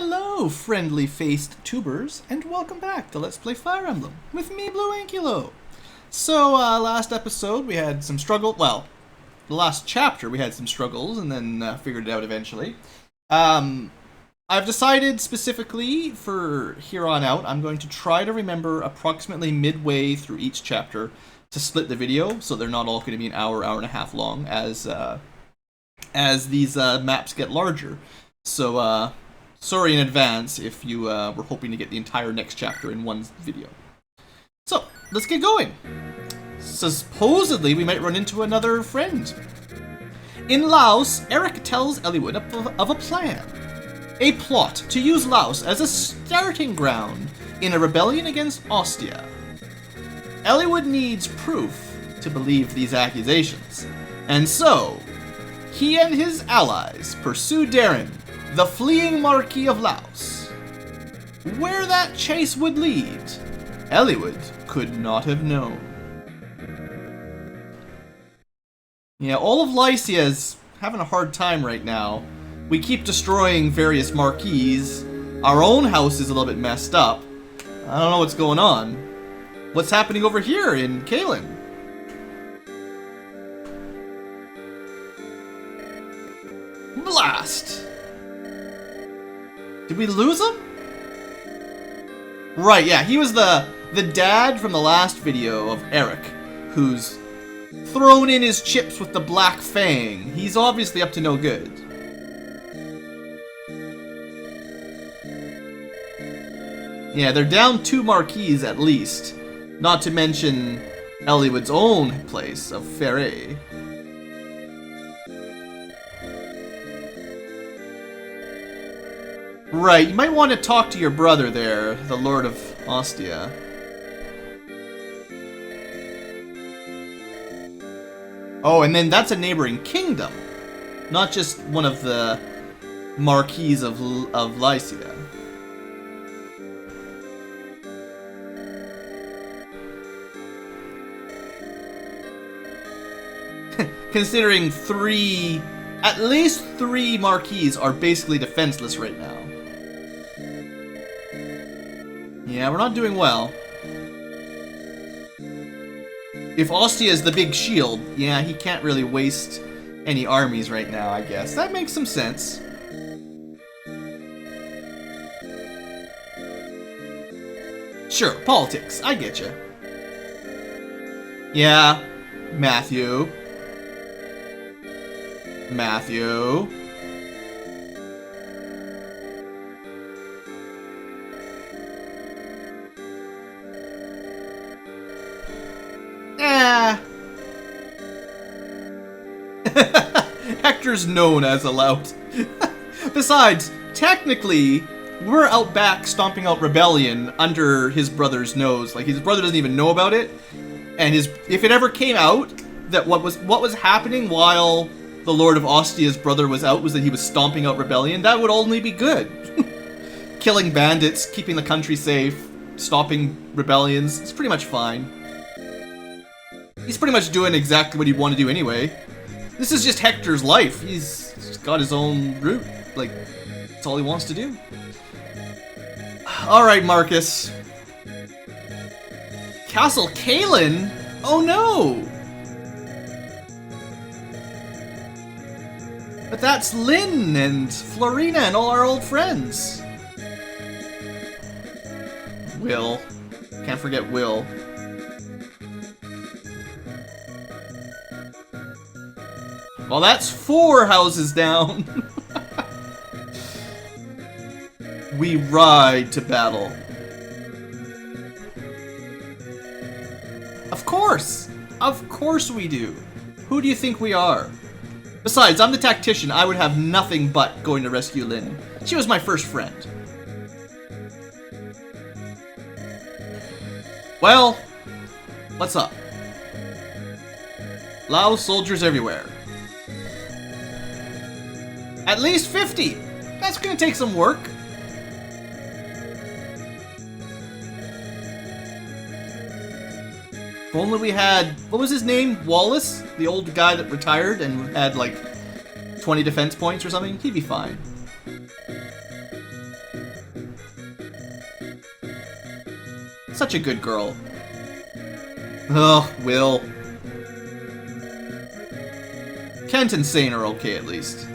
Hello, friendly-faced tubers, and welcome back to Let's Play Fire Emblem with me, BlueAnkylo. So, last episode we had some struggle. Well, the last chapter we had some struggles, and then figured it out eventually. I've decided specifically for here on out, I'm going to try to remember approximately midway through each chapter to split the video, so they're not all going to be an hour, hour and a half long as these maps get larger. So, sorry in advance if you were hoping to get the entire next chapter in one video. So, let's get going. Supposedly, we might run into another friend. In Laos, Eric tells Eliwood of a plan. A plot to use Laos as a starting ground in a rebellion against Ostia. Eliwood needs proof to believe these accusations, and so, he and his allies pursue Darren, the fleeing Marquis of Laos. Where that chase would lead, Eliwood could not have known. Yeah, all of Lycia is having a hard time right now. We keep destroying various marquees. Our own house is a little bit messed up. I don't know what's going on. What's happening over here in Kalen? Blast! Did we lose him? Right, yeah, he was the dad from the last video of Eric, who's thrown in his chips with the Black Fang. He's obviously up to no good. Yeah, they're down 2 marquees at least, not to mention Eliwood's own place of Ferre. Right, you might want to talk to your brother there, the Lord of Ostia. Oh, and then that's a neighboring kingdom, not just one of the marquees of Lycia. Considering at least three marquees are basically defenseless right now. Yeah, we're not doing well. If Ostia is the big shield, yeah, he can't really waste any armies right now, I guess. That makes some sense. Sure, politics, I get you. Yeah, Matthew. Hector's known as a lout. Besides, technically, we're out back stomping out rebellion under his brother's nose. Like, his brother doesn't even know about it. And if it ever came out that what was happening while the Lord of Ostia's brother was out was that he was stomping out rebellion, that would only be good. Killing bandits, keeping the country safe, stopping rebellions, it's pretty much fine. He's pretty much doing exactly what he'd want to do anyway. This is just Hector's life. He's got his own route. Like, that's all he wants to do. Alright, Marcus. Castle Kalen? Oh no! But that's Lynn and Florina and all our old friends. Will. Can't forget Will. Well, that's 4 houses down. We ride to battle. Of course! Of course we do. Who do you think we are? Besides, I'm the tactician. I would have nothing but going to rescue Lynn. She was my first friend. Well, what's up? Laos soldiers everywhere. At least 50! That's gonna take some work. If only we had, what was his name? Wallace? The old guy that retired and had like 20 defense points or something? He'd be fine. Such a good girl. Ugh, Will. Kent and Sane are okay, at least.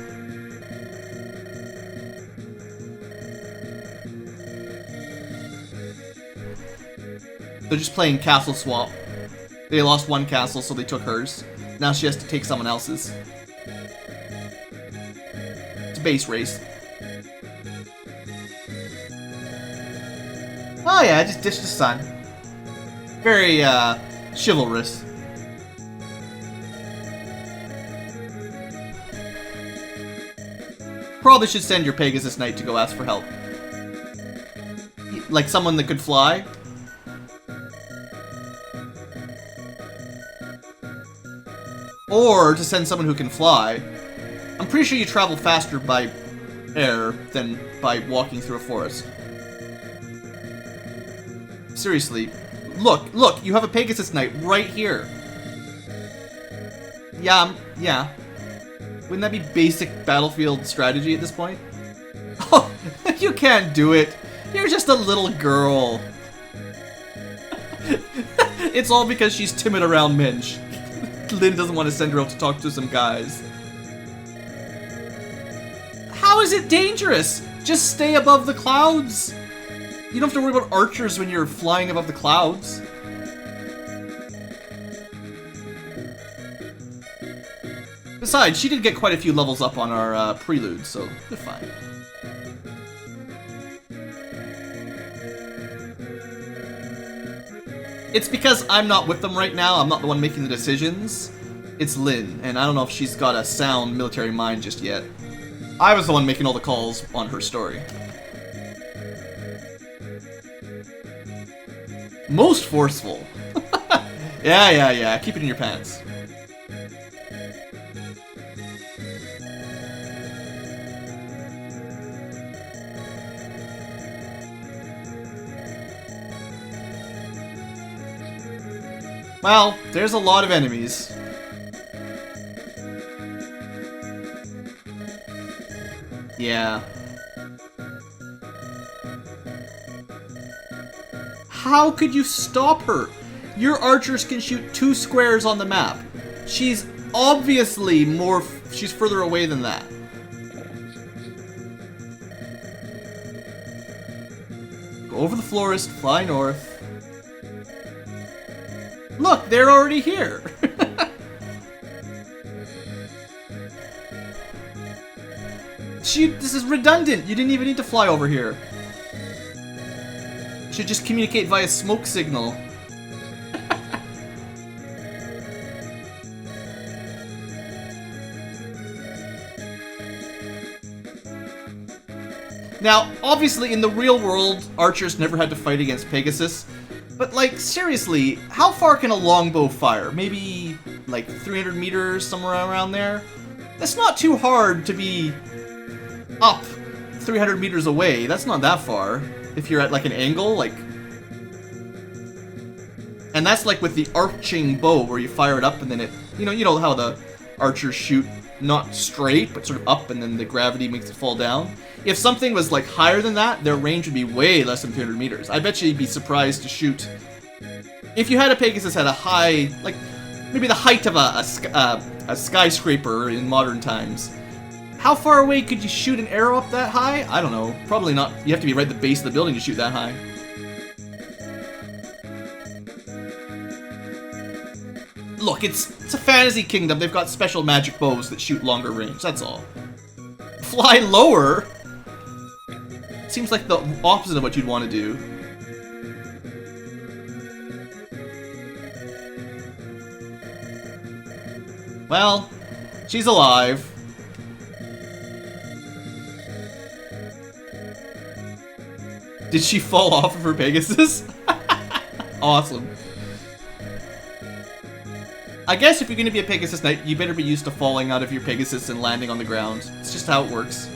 They're just playing castle swap. They lost one castle, so they took hers. Now she has to take someone else's. It's a base race. Oh yeah, I just ditched the sun. Very, chivalrous. Probably should send your Pegasus Knight to go ask for help. Like someone that could fly. Or to send someone who can fly. I'm pretty sure you travel faster by air than by walking through a forest. Seriously. Look, you have a Pegasus Knight right here. Yeah. Wouldn't that be basic battlefield strategy at this point? Oh, you can't do it. You're just a little girl. It's all because she's timid around men. Lynn doesn't want to send her out to talk to some guys. How is it dangerous? Just stay above the clouds. You don't have to worry about archers when you're flying above the clouds. Besides, she did get quite a few levels up on our prelude, so they're fine. It's because I'm not with them right now, I'm not the one making the decisions. It's Lynn, and I don't know if she's got a sound military mind just yet. I was the one making all the calls on her story. Most forceful. Yeah. Keep it in your pants. Well, there's a lot of enemies. Yeah. How could you stop her? Your archers can shoot 2 squares on the map. She's obviously she's further away than that. Go over the forest, fly north. Look, they're already here. This is redundant. You didn't even need to fly over here. Should just communicate via smoke signal. Now, obviously, in the real world, archers never had to fight against Pegasus. But, like, seriously, how far can a longbow fire? Maybe, like, 300 meters, somewhere around there? That's not too hard to be up 300 meters away. That's not that far. If you're at, like, an angle, like... And that's, like, with the arching bow, where you fire it up and then it... You know how the archers shoot not straight, but sort of up, and then the gravity makes it fall down? If something was, like, higher than that, their range would be way less than 300 meters. I bet you'd be surprised to shoot... If you had a Pegasus at a high... Like, maybe the height of a skyscraper in modern times. How far away could you shoot an arrow up that high? I don't know. Probably not. You have to be right at the base of the building to shoot that high. Look, it's a fantasy kingdom. They've got special magic bows that shoot longer range. That's all. Fly lower? Seems like the opposite of what you'd want to do. Well, she's alive. Did she fall off of her Pegasus? Awesome. I guess if you're going to be a Pegasus Knight, you better be used to falling out of your Pegasus and landing on the ground. It's just how it works.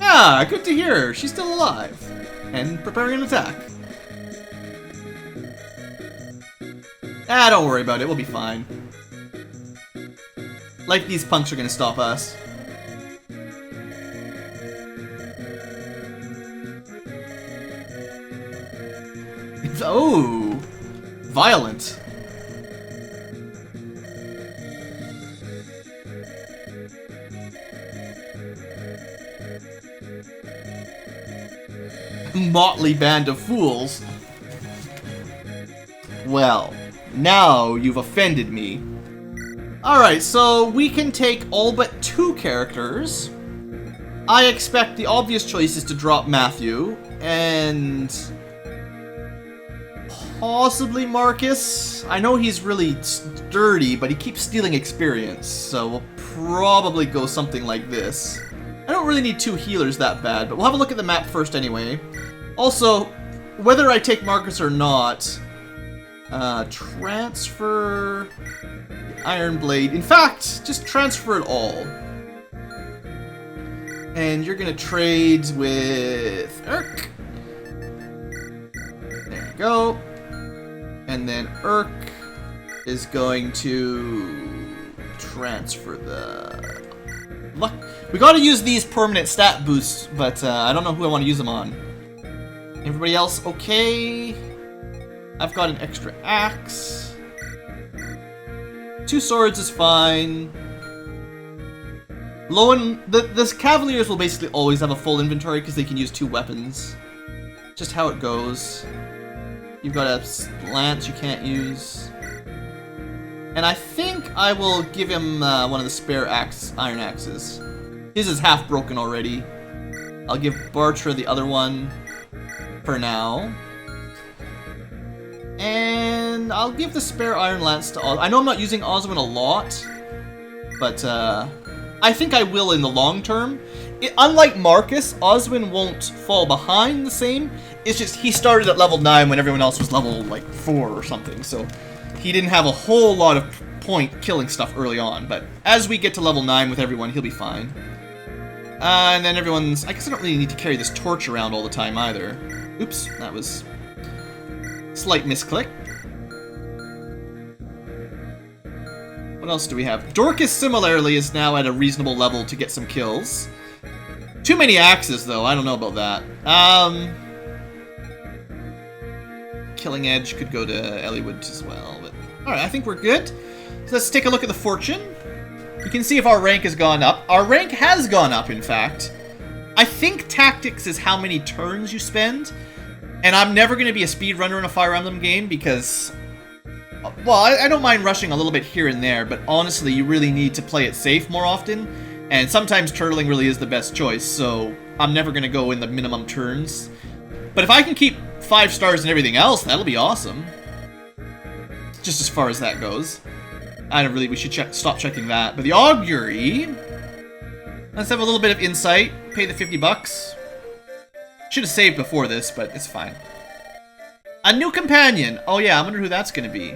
Ah, good to hear. She's still alive. And preparing an attack. Ah, don't worry about it. We'll be fine. Like these punks are gonna stop us. Oh, violent. Motley band of fools. Well, now you've offended me. Alright, so we can take all but 2 characters. I expect the obvious choice is to drop Matthew, and possibly Marcus. I know he's really sturdy, but he keeps stealing experience, so we'll probably go something like this. I don't really need 2 healers that bad, but we'll have a look at the map first anyway. Also, whether I take Marcus or not, transfer Iron Blade. In fact, just transfer it all. And you're gonna trade with Urk. There you go. And then Urk is going to transfer the luck. We gotta use these permanent stat boosts, but I don't know who I want to use them on. Everybody else okay? I've got an extra axe. 2 swords is fine. The Cavaliers will basically always have a full inventory because they can use 2 weapons. Just how it goes. You've got a lance you can't use. And I think I will give him one of the spare iron axes. His is half broken already. I'll give Bartra the other one for now. And I'll give the spare iron lance to Oswin. I know I'm not using Oswin a lot, but I think I will in the long term. Unlike Marcus, Oswin won't fall behind the same. It's just he started at level 9 when everyone else was level like 4 or something, so he didn't have a whole lot of point killing stuff early on. But as we get to level 9 with everyone, he'll be fine. And then everyone's... I guess I don't really need to carry this torch around all the time either. Oops, that was slight misclick. What else do we have? Dorcas similarly is now at a reasonable level to get some kills. Too many axes though, I don't know about that. Killing Edge could go to Elliewood as well, but alright, I think we're good. So let's take a look at the fortune. You can see if our rank has gone up. Our rank has gone up, in fact. I think tactics is how many turns you spend. And I'm never going to be a speedrunner in a Fire Emblem game because... Well, I don't mind rushing a little bit here and there, but honestly, you really need to play it safe more often. And sometimes turtling really is the best choice, so I'm never going to go in the minimum turns. But if I can keep 5 stars and everything else, that'll be awesome. Just as far as that goes. We should stop checking that. But the augury... Let's have a little bit of insight. Pay the 50 bucks. Should have saved before this, but it's fine. A new companion. Oh yeah, I wonder who that's going to be.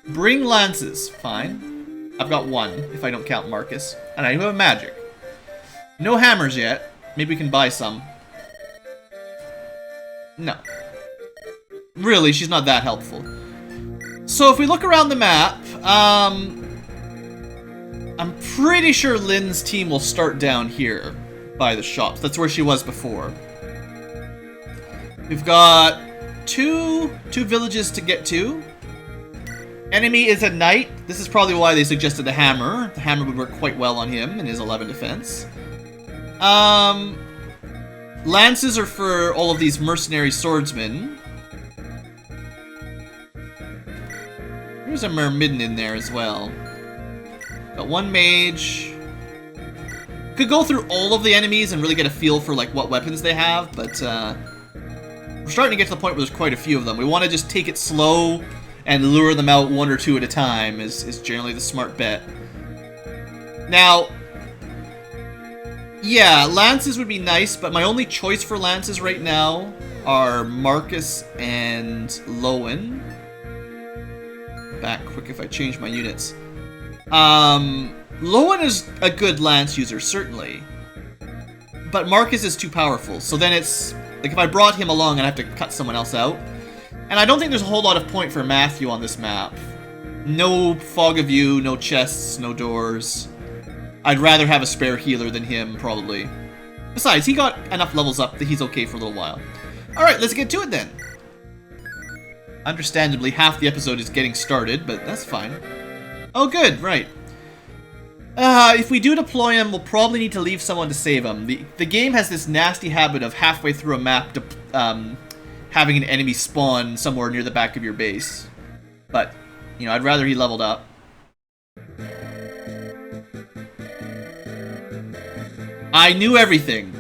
Bring lances. Fine. I've got 1, if I don't count Marcus. And I do have magic. No hammers yet. Maybe we can buy some. No. Really, she's not that helpful. So if we look around the map, I'm pretty sure Lynn's team will start down here by the shops. That's where she was before. We've got two villages to get to. Enemy is a knight. This is probably why they suggested the hammer. The hammer would work quite well on him in his 11 defense. Lances are for all of these mercenary swordsmen. There's a Myrmidon in there as well. Got 1 mage. Could go through all of the enemies and really get a feel for like what weapons they have, but we're starting to get to the point where there's quite a few of them. We want to just take it slow and lure them out 1 or 2 at a time is generally the smart bet. Now, yeah, lances would be nice, but my only choice for lances right now are Marcus and Lowen. Back quick if I change my units. Lowen is a good lance user, certainly. But Marcus is too powerful, so then it's... Like, if I brought him along, I'd have to cut someone else out. And I don't think there's a whole lot of point for Matthew on this map. No fog of view, no chests, no doors. I'd rather have a spare healer than him, probably. Besides, he got enough levels up that he's okay for a little while. Alright, let's get to it then. Understandably, half the episode is getting started, but that's fine. Oh, good, right. If we do deploy him, we'll probably need to leave someone to save him. The game has this nasty habit of halfway through a map having an enemy spawn somewhere near the back of your base. But, you know, I'd rather he leveled up. I knew everything.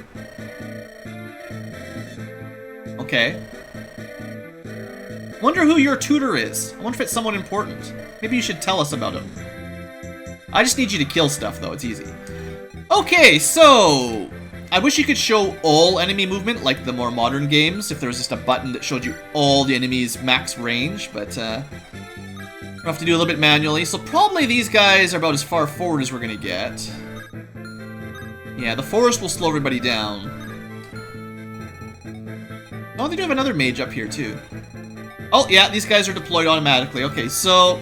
Okay. Wonder who your tutor is. I wonder if it's someone important. Maybe you should tell us about him. I just need you to kill stuff, though. It's easy. Okay, so... I wish you could show all enemy movement, like the more modern games, if there was just a button that showed you all the enemies' max range, but, we'll have to do a little bit manually. So probably these guys are about as far forward as we're gonna get. Yeah, the forest will slow everybody down. Oh, they do have another mage up here, too. Oh, yeah, these guys are deployed automatically. Okay, so...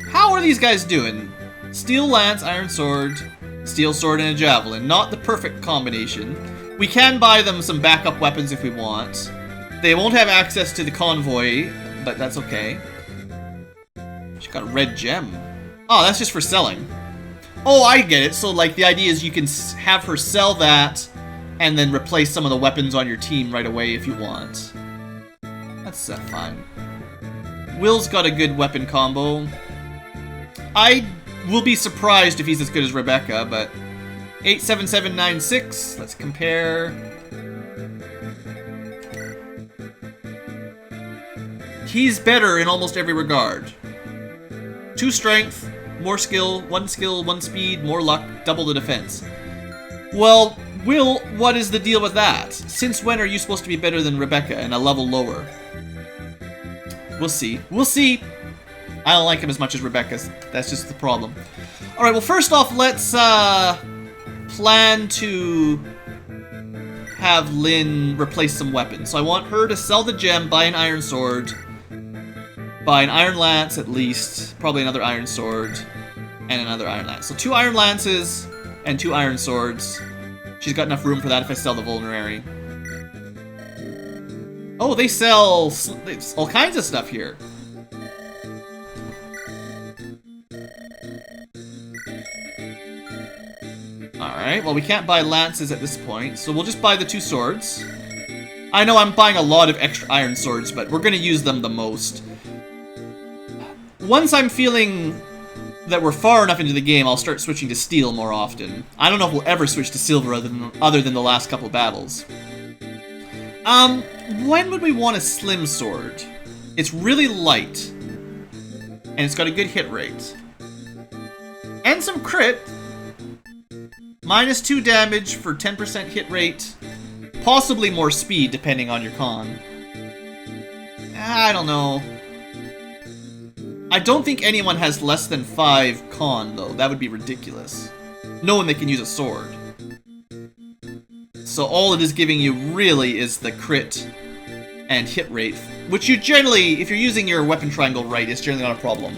how are these guys doing? Steel lance, iron sword, steel sword, and a javelin. Not the perfect combination. We can buy them some backup weapons if we want. They won't have access to the convoy, but that's okay. She's got a red gem. Oh, that's just for selling. Oh, I get it. So, like, the idea is you can have her sell that and then replace some of the weapons on your team right away if you want. That's fine. Will's got a good weapon combo. I will be surprised if he's as good as Rebecca, but 87796, let's compare. He's better in almost every regard. 2 strength, more skill, 1 speed, more luck, double the defense. Well, Will, what is the deal with that? Since when are you supposed to be better than Rebecca and a level lower? We'll see. We'll see. I don't like him as much as Rebecca's. That's just the problem. Alright, well, first off, let's plan to have Lynn replace some weapons. So I want her to sell the gem, buy an iron sword, buy an iron lance at least, probably another iron sword, and another iron lance. So 2 iron lances and 2 iron swords. She's got enough room for that if I sell the vulnerary. Oh, they sell all kinds of stuff here. Alright, well, we can't buy lances at this point, so we'll just buy the 2 swords. I know I'm buying a lot of extra iron swords, but we're gonna use them the most. Once I'm feeling that we're far enough into the game, I'll start switching to steel more often. I don't know if we'll ever switch to silver other than the last couple battles. When would we want a slim sword? It's really light, and it's got a good hit rate. And some crit. -2 damage for 10% hit rate. Possibly more speed, depending on your con. I don't know. I don't think anyone has less than 5 con, though. That would be ridiculous. No one that can use a sword. So all it is giving you, really, is the crit and hit rate. Which you generally, if you're using your weapon triangle right, it's generally not a problem.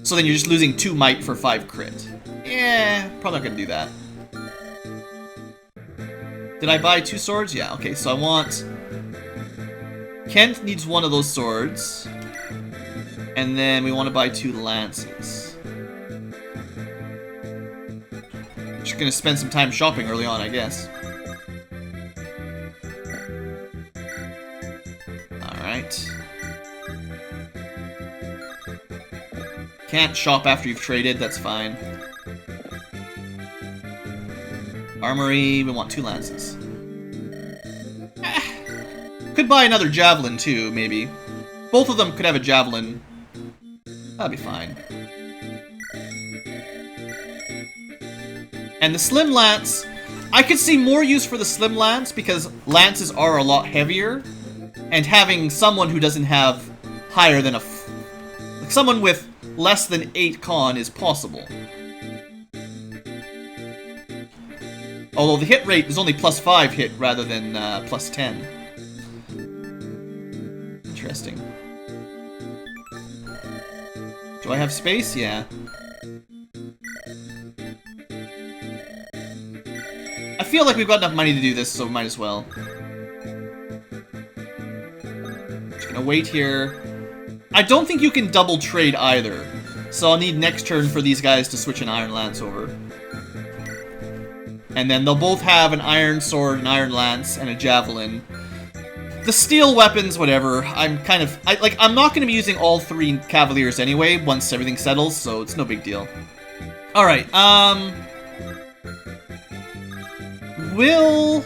So then you're just losing 2 might for 5 crit. Yeah, probably not gonna do that. Did I buy 2 swords? Yeah, okay, so I want... Kent needs 1 of those swords. And then we want to buy 2 lances. Just gonna spend some time shopping early on, I guess. Alright. Can't shop after you've traded, that's fine. Armory, we want 2 lances. Could buy another javelin too, maybe. Both of them could have a javelin. That'll be fine. And the slim lance, I could see more use for the slim lance because lances are a lot heavier, and having someone who doesn't have higher than like someone with less than 8 con is possible. Although the hit rate is only +5 hit rather than +10. Interesting. Do I have space? Yeah. I feel like we've got enough money to do this, so might as well. Just gonna wait here. I don't think you can double trade either, so I'll need next turn for these guys to switch an Iron Lance over. And then they'll both have an Iron Sword, an Iron Lance, and a Javelin. The steel weapons, whatever, I'm not going to be using all 3 Cavaliers anyway, once everything settles, so it's no big deal. Alright, we'll...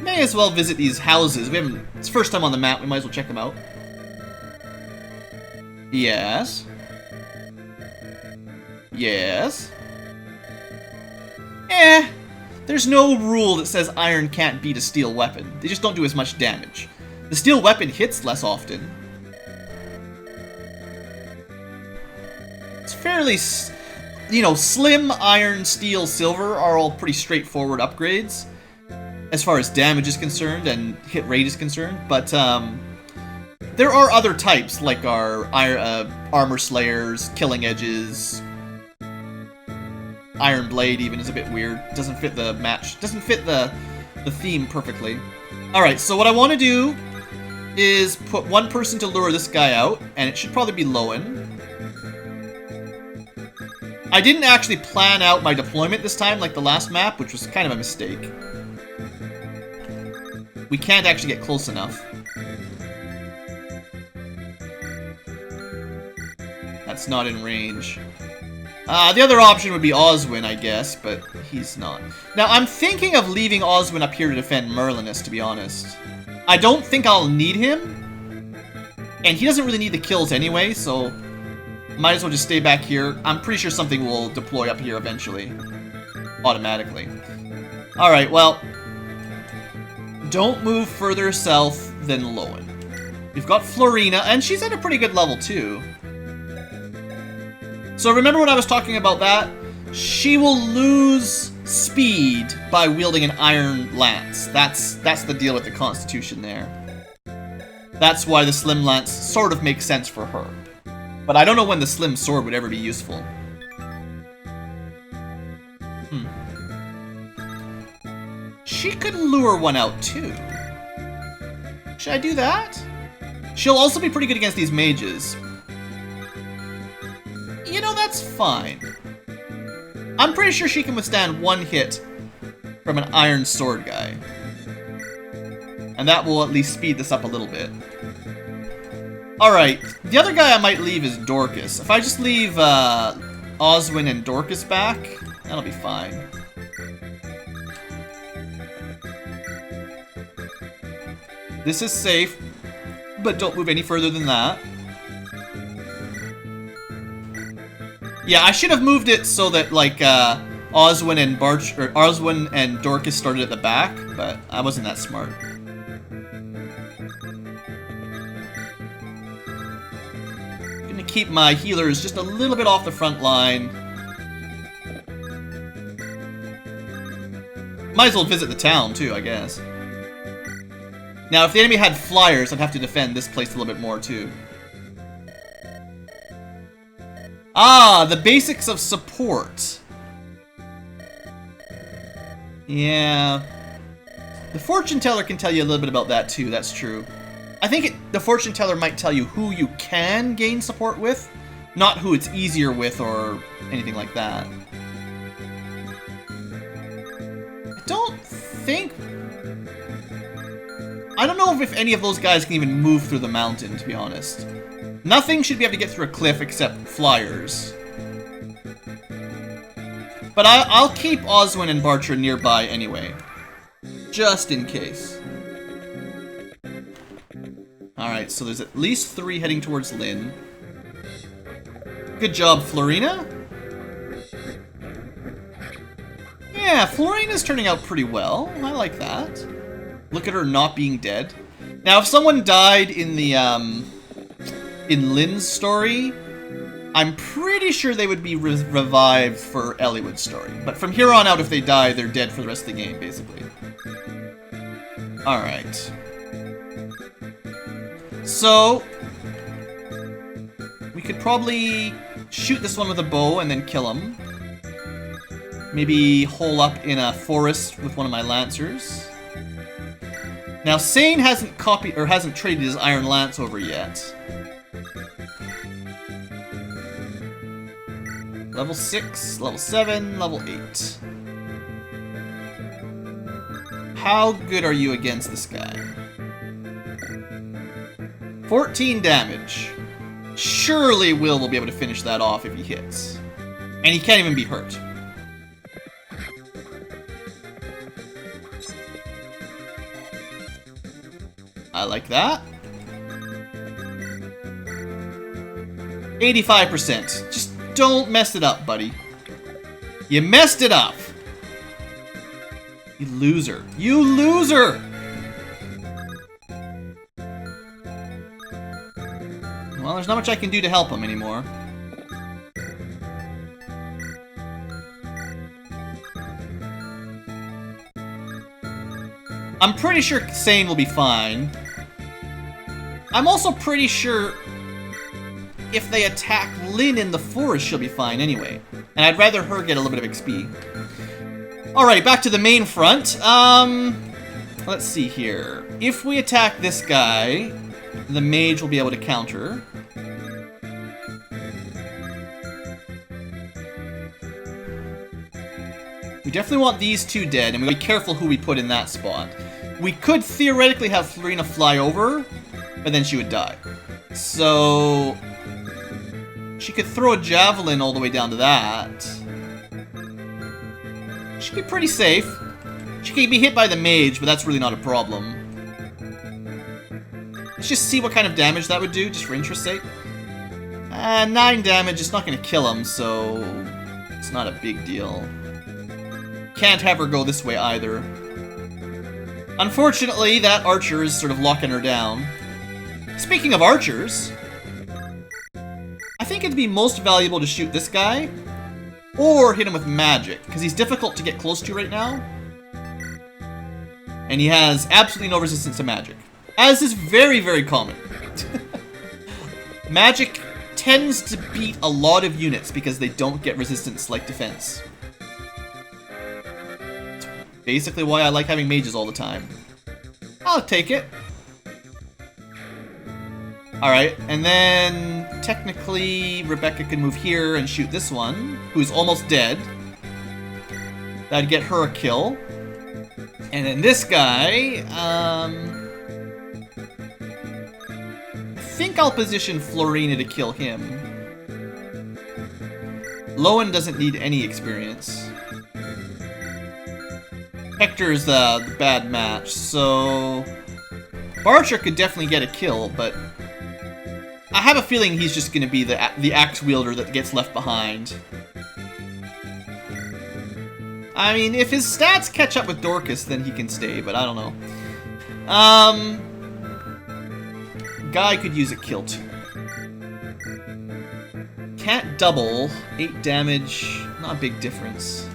may as well visit these houses. It's the first time on the map, we might as well check them out. Yes. Yes. There's no rule that says iron can't beat a steel weapon. They just don't do as much damage. The steel weapon hits less often. It's fairly, you know, slim, iron, steel, silver are all pretty straightforward upgrades as far as damage is concerned and hit rate is concerned, but there are other types like our armor slayers, killing edges. Iron Blade even is a bit weird. Doesn't fit the match. Doesn't fit the theme perfectly. Alright, so what I want to do is put one person to lure this guy out, and it should probably be Lowen. I didn't actually plan out my deployment this time like the last map, which was kind of a mistake. We can't actually get close enough. That's not in range. The other option would be Oswin, I guess, but he's not. Now, I'm thinking of leaving Oswin up here to defend Merlinus, to be honest. I don't think I'll need him, and he doesn't really need the kills anyway, so might as well just stay back here. I'm pretty sure something will deploy up here eventually, automatically. Alright, well, don't move further south than Lowen. We've got Florina, and she's at a pretty good level, too. So remember when I was talking about that? She will lose speed by wielding an Iron Lance. That's the deal with the Constitution there. That's why the Slim Lance sort of makes sense for her. But I don't know when the Slim Sword would ever be useful. She could lure one out too. Should I do that? She'll also be pretty good against these mages. You know, that's fine. I'm pretty sure she can withstand one hit from an Iron Sword guy. And that will at least speed this up a little bit. Alright, the other guy I might leave is Dorcas. If I just leave Oswin and Dorcas back, that'll be fine. This is safe, but don't move any further than that. Yeah, I should have moved it so that, like, Oswin and Dorcas started at the back, but I wasn't that smart. Gonna keep my healers just a little bit off the front line. Might as well visit the town, too, I guess. Now, if the enemy had flyers, I'd have to defend this place a little bit more, too. Ah, the basics of support. Yeah. The fortune teller can tell you a little bit about that too, that's true. I think the fortune teller might tell you who you can gain support with, not who it's easier with or anything like that. I don't know if any of those guys can even move through the mountain, to be honest. Nothing should be able to get through a cliff except flyers. But I'll keep Oswin and Bartra nearby anyway. Just in case. Alright, so there's at least 3 heading towards Lynn. Good job, Florina. Yeah, Florina's turning out pretty well. I like that. Look at her not being dead. Now, if someone died in the, in Lynn's story, I'm pretty sure they would be revived for Eliwood's story. But from here on out, if they die, they're dead for the rest of the game, basically. Alright. So, We could probably shoot this one with a bow and then kill him. Maybe hole up in a forest with one of my lancers. Now, Sane hasn't copied or hasn't traded his iron lance over yet. Level 6, level 7, level 8. How good are you against this guy? 14 damage. Surely Will be able to finish that off if he hits. And he can't even be hurt. I like that. 85%. Just don't mess it up, buddy. You messed it up. You loser. You loser! Well, there's not much I can do to help him anymore. I'm pretty sure Sane will be fine. I'm also pretty sure if they attack Lynn in the forest, she'll be fine anyway. And I'd rather her get a little bit of XP. Alright, back to the main front. Let's see here. If we attack this guy, the mage will be able to counter. We definitely want these two dead, and we gotta be careful who we put in that spot. We could theoretically have Florina fly over, but then she would die. So she could throw a javelin all the way down to that. She'd be pretty safe. She could be hit by the mage, but that's really not a problem. Let's just see what kind of damage that would do, just for interest's sake. 9 damage, it's not going to kill him, so it's not a big deal. Can't have her go this way either. Unfortunately, that archer is sort of locking her down. Speaking of archers, I think it'd be most valuable to shoot this guy, or hit him with magic, because he's difficult to get close to right now. And he has absolutely no resistance to magic. As is very, very common. Magic tends to beat a lot of units because they don't get resistance like defense. That's basically why I like having mages all the time. I'll take it. Alright, and then technically Rebecca can move here and shoot this one, who's almost dead. That'd get her a kill. And then this guy, I think I'll position Florina to kill him. Lowen doesn't need any experience. Hector's the bad match, so Barcher could definitely get a kill, but I have a feeling he's just going to be the axe wielder that gets left behind. I mean, if his stats catch up with Dorcas, then he can stay, but I don't know. Guy could use a kill too. Can't double. 8 damage, not a big difference.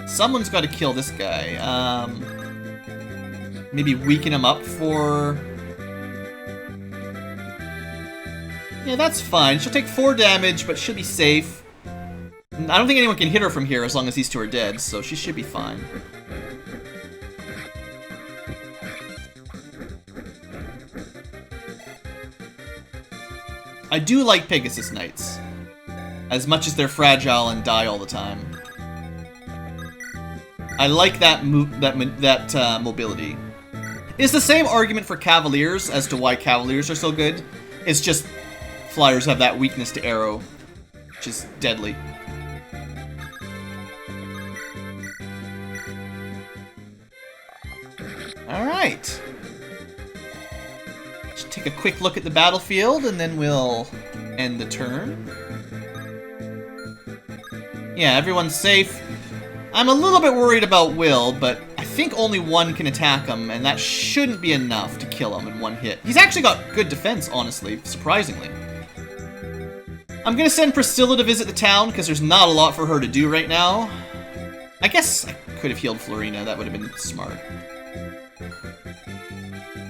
Someone's got to kill this guy. Maybe weaken him up for... Yeah, that's fine. She'll take 4 damage, but she'll be safe. I don't think anyone can hit her from here as long as these two are dead, so she should be fine. I do like Pegasus Knights, as much as they're fragile and die all the time. I like that mobility. It's the same argument for Cavaliers as to why Cavaliers are so good. It's just Flyers have that weakness to arrow, which is deadly. Alright. Just take a quick look at the battlefield and then we'll end the turn. Yeah, everyone's safe. I'm a little bit worried about Will, but I think only one can attack him, and that shouldn't be enough to kill him in one hit. He's actually got good defense, honestly, surprisingly. I'm gonna send Priscilla to visit the town, because there's not a lot for her to do right now. I guess I could have healed Florina, that would have been smart.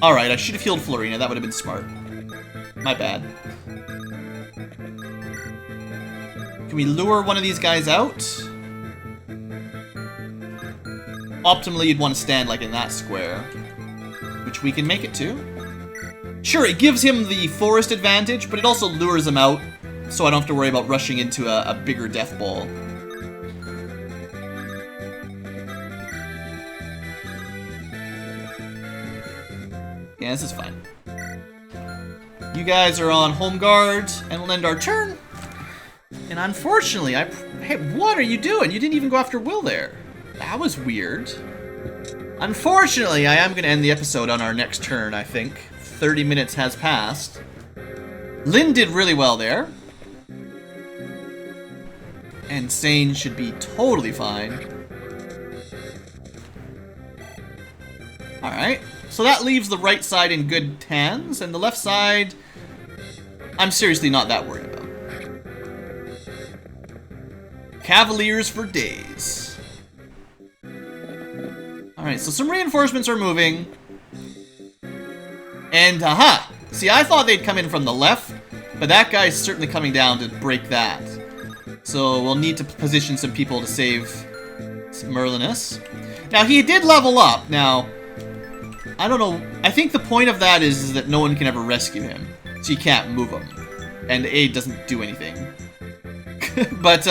Alright, I should have healed Florina, that would have been smart. My bad. Can we lure one of these guys out? Optimally, you'd want to stand like in that square, which we can make it to. Sure, it gives him the forest advantage, but it also lures him out, so I don't have to worry about rushing into a bigger death ball. Yeah, this is fine. You guys are on home guard, and we'll end our turn. And unfortunately, hey, what are you doing? You didn't even go after Will there. That was weird. Unfortunately, I am going to end the episode on our next turn, I think. 30 minutes has passed. Lynn did really well there. And Sane should be totally fine. Alright. So that leaves the right side in good hands, and the left side, I'm seriously not that worried about. Cavaliers for days. Alright, so some reinforcements are moving. And, aha! See, I thought they'd come in from the left, but that guy's certainly coming down to break that. So we'll need to position some people to save Merlinus. Now, he did level up. Now, I don't know. I think the point of that is that no one can ever rescue him. So you can't move him. And aid doesn't do anything. But,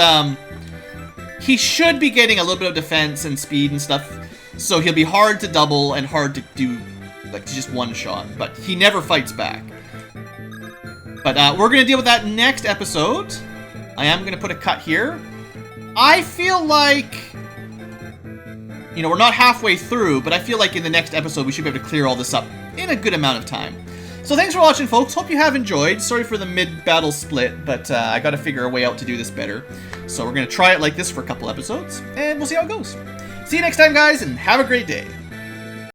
he should be getting a little bit of defense and speed and stuff. So he'll be hard to double and hard to do, like, just one shot. But he never fights back. But, we're going to deal with that next episode. I am going to put a cut here. I feel like, you know, we're not halfway through, but I feel like in the next episode we should be able to clear all this up in a good amount of time. So thanks for watching, folks. Hope you have enjoyed. Sorry for the mid-battle split, but I got to figure a way out to do this better. So we're going to try it like this for a couple episodes, and we'll see how it goes. See you next time, guys, and have a great day.